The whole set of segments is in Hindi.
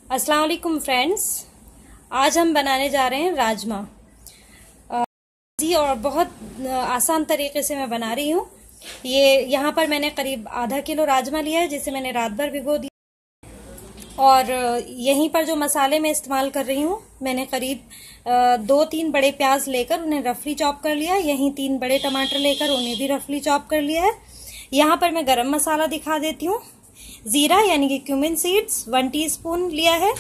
अस्सलाम वालेकुम फ्रेंड्स। आज हम बनाने जा रहे हैं राजमा। जी और बहुत आसान तरीके से मैं बना रही हूँ। ये यहाँ पर मैंने करीब आधा किलो राजमा लिया है, जिसे मैंने रात भर भिगो दिया। और यहीं पर जो मसाले मैं इस्तेमाल कर रही हूँ, मैंने करीब 2-3 बड़े प्याज लेकर उन्हें रफली चॉप कर लिया है। यहीं 3 बड़े टमाटर लेकर उन्हें भी रफली चॉप कर लिया है। यहाँ पर मैं गरम मसाला दिखा देती हूँ। जीरा यानी कि क्यूमिन सीड्स 1 टीस्पून लिया है।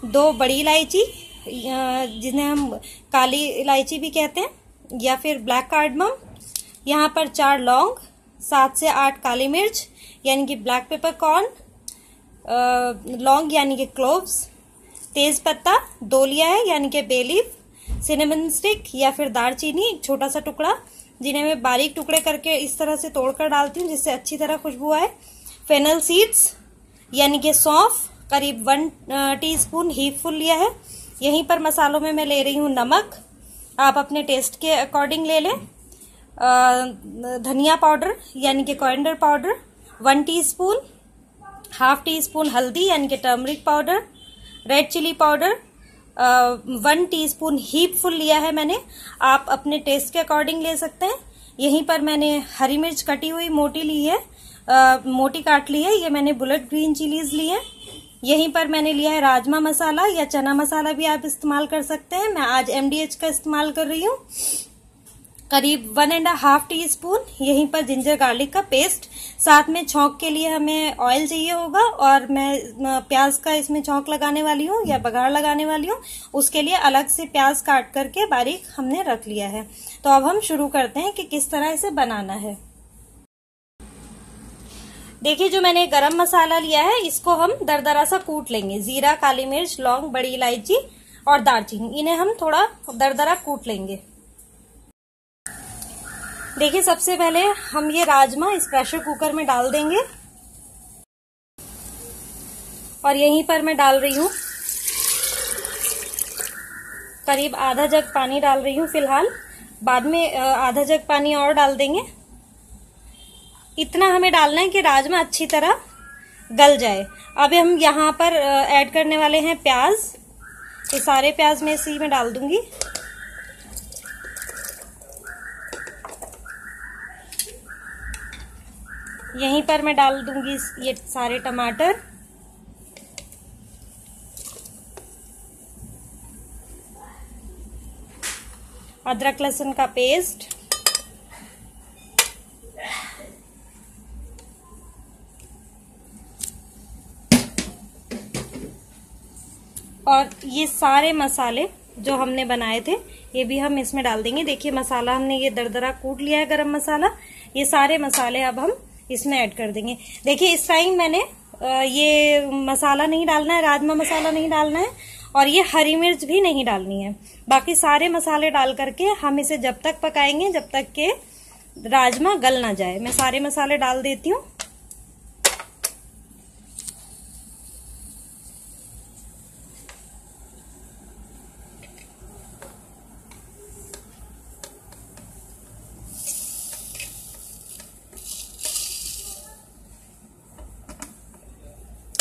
2 बड़ी इलायची, जिन्हें हम काली इलायची भी कहते हैं, या फिर ब्लैक कार्डमम। यहाँ पर 4 लौंग, 7 से 8 काली मिर्च यानी कि ब्लैक पेपर कॉर्न, लौंग यानी कि क्लोव्स, तेज पत्ता 2 लिया है यानी कि बे लीफ, सिनेमन स्टिक या फिर दालचीनी एक छोटा सा टुकड़ा, जिन्हें मैं बारीक टुकड़े करके इस तरह से तोड़कर डालती हूँ जिससे अच्छी तरह खुशबू आए। फेनल सीड्स यानी कि सौंफ करीब 1 टीस्पून हीप फुल लिया है। यहीं पर मसालों में मैं ले रही हूँ नमक, आप अपने टेस्ट के अकॉर्डिंग ले लें। धनिया पाउडर यानी कि coriander powder 1 teaspoon, half teaspoon हल्दी यानी कि turmeric powder, red chilli powder 1 teaspoon heap full लिया है मैंने, आप अपने टेस्ट के अकॉर्डिंग ले सकते हैं। यहीं पर मैंने हरी मिर्च कटी हुई मोटी ली है, मोटी काट ली है। ये मैंने बुलेट ग्रीन चिलीज ली है। यहीं पर मैंने लिया है राजमा मसाला या चना मसाला भी आप इस्तेमाल कर सकते हैं। मैं आज MDH का इस्तेमाल कर रही हूँ। करीब 1.5 टीस्पून यहीं पर जिंजर गार्लिक का पेस्ट। साथ में छौंक के लिए हमें ऑयल चाहिए होगा, और मैं प्याज का इसमें छौंक लगाने वाली हूँ या बघार लगाने वाली हूँ। उसके लिए अलग से प्याज काट करके बारीक हमने रख लिया है। तो अब हम शुरू करते हैं कि किस तरह इसे बनाना है। देखिए, जो मैंने गरम मसाला लिया है इसको हम दरदरा सा कूट लेंगे। जीरा, काली मिर्च, लौंग, बड़ी इलायची और दालचीनी, इन्हें हम थोड़ा दरदरा कूट लेंगे। देखिए, सबसे पहले हम ये राजमा इस प्रेशर कुकर में डाल देंगे, और यहीं पर मैं डाल रही हूँ करीब आधा जग पानी डाल रही हूँ फिलहाल। बाद में आधा जग पानी और डाल देंगे। इतना हमें डालना है कि राजमा अच्छी तरह गल जाए। अब हम यहाँ पर ऐड करने वाले हैं प्याज। ये सारे प्याज मैं इसी में डाल दूंगी। यहीं पर मैं डाल दूंगी ये सारे टमाटर, अदरक लहसुन का पेस्ट, और ये सारे मसाले जो हमने बनाए थे ये भी हम इसमें डाल देंगे। देखिए, मसाला हमने ये दरदरा कूट लिया है, गरम मसाला। ये सारे मसाले अब हम इसमें ऐड कर देंगे। देखिए, इस टाइम मैंने ये मसाला नहीं डालना है, राजमा मसाला नहीं डालना है, और ये हरी मिर्च भी नहीं डालनी है। बाकी सारे मसाले डाल करके हम इसे जब तक पकाएंगे जब तक के राजमा गल ना जाए। मैं सारे मसाले डाल देती हूँ।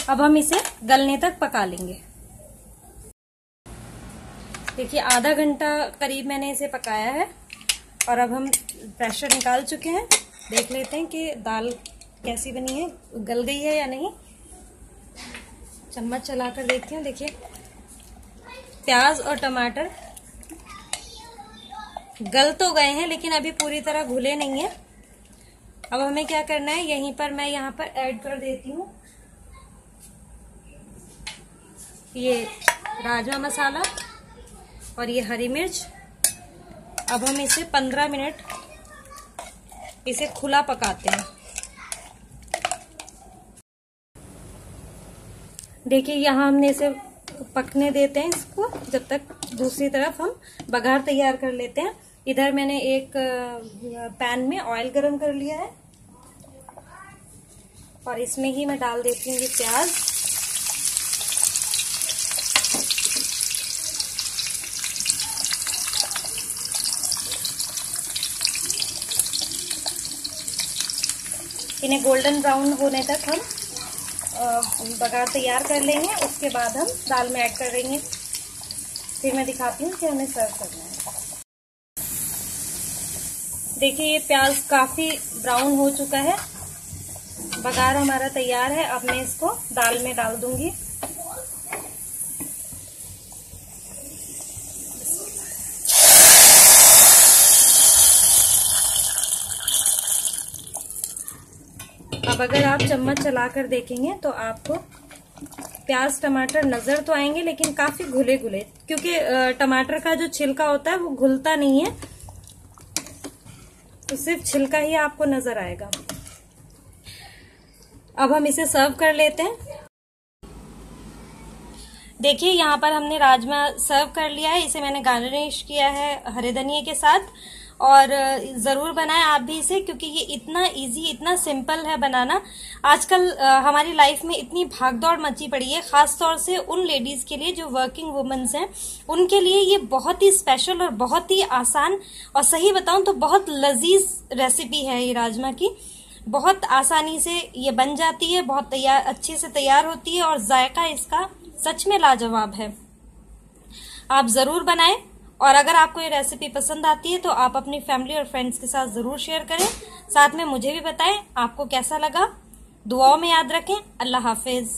अब हम इसे गलने तक पका लेंगे। देखिए, आधा घंटा करीब मैंने इसे पकाया है, और अब हम प्रेशर निकाल चुके हैं। देख लेते हैं कि दाल कैसी बनी है, गल गई है या नहीं। चम्मच चलाकर देखती हूँ। देखिए, प्याज और टमाटर गल तो गए हैं, लेकिन अभी पूरी तरह घुले नहीं है। अब हमें क्या करना है, यहीं पर मैं यहाँ पर ऐड कर देती हूँ ये राजमा मसाला और ये हरी मिर्च। अब हम इसे 15 मिनट इसे खुला पकाते हैं। देखिए, यहाँ हमने इसे पकने देते हैं इसको, जब तक दूसरी तरफ हम बघार तैयार कर लेते हैं। इधर मैंने एक पैन में ऑयल गरम कर लिया है, और इसमें ही मैं डाल देती हूँ ये प्याज। इन्हें गोल्डन ब्राउन होने तक हम बघार तैयार कर लेंगे, उसके बाद हम दाल में ऐड कर देंगे। फिर मैं दिखाती हूँ कि हमें सर्व करना है। देखिए ये प्याज काफी ब्राउन हो चुका है, बघार हमारा तैयार है। अब मैं इसको दाल में डाल दूंगी। अब अगर आप चम्मच चलाकर देखेंगे तो आपको प्याज टमाटर नजर तो आएंगे, लेकिन काफी घुले घुले, क्योंकि टमाटर का जो छिलका होता है वो घुलता नहीं है, तो सिर्फ छिलका ही आपको नजर आएगा। अब हम इसे सर्व कर लेते हैं। देखिए यहाँ पर हमने राजमा सर्व कर लिया है। इसे मैंने गार्निश किया है हरे धनिये के साथ, और जरूर बनाएं आप भी इसे, क्योंकि ये इतना इजी, इतना सिंपल है बनाना। आजकल हमारी लाइफ में इतनी भागदौड़ मची पड़ी है, खास तौर से उन लेडीज के लिए जो वर्किंग वुमेन्स हैं, उनके लिए ये बहुत ही स्पेशल और बहुत ही आसान, और सही बताऊं तो बहुत लजीज रेसिपी है ये राजमा की। बहुत आसानी से ये बन जाती है, बहुत अच्छे से तैयार होती है, और जायका इसका सच में लाजवाब है। आप जरूर बनाएं, और अगर आपको ये रेसिपी पसंद आती है तो आप अपनी फैमिली और फ्रेंड्स के साथ जरूर शेयर करें। साथ में मुझे भी बताएं आपको कैसा लगा। दुआओं में याद रखें। अल्लाह हाफिज।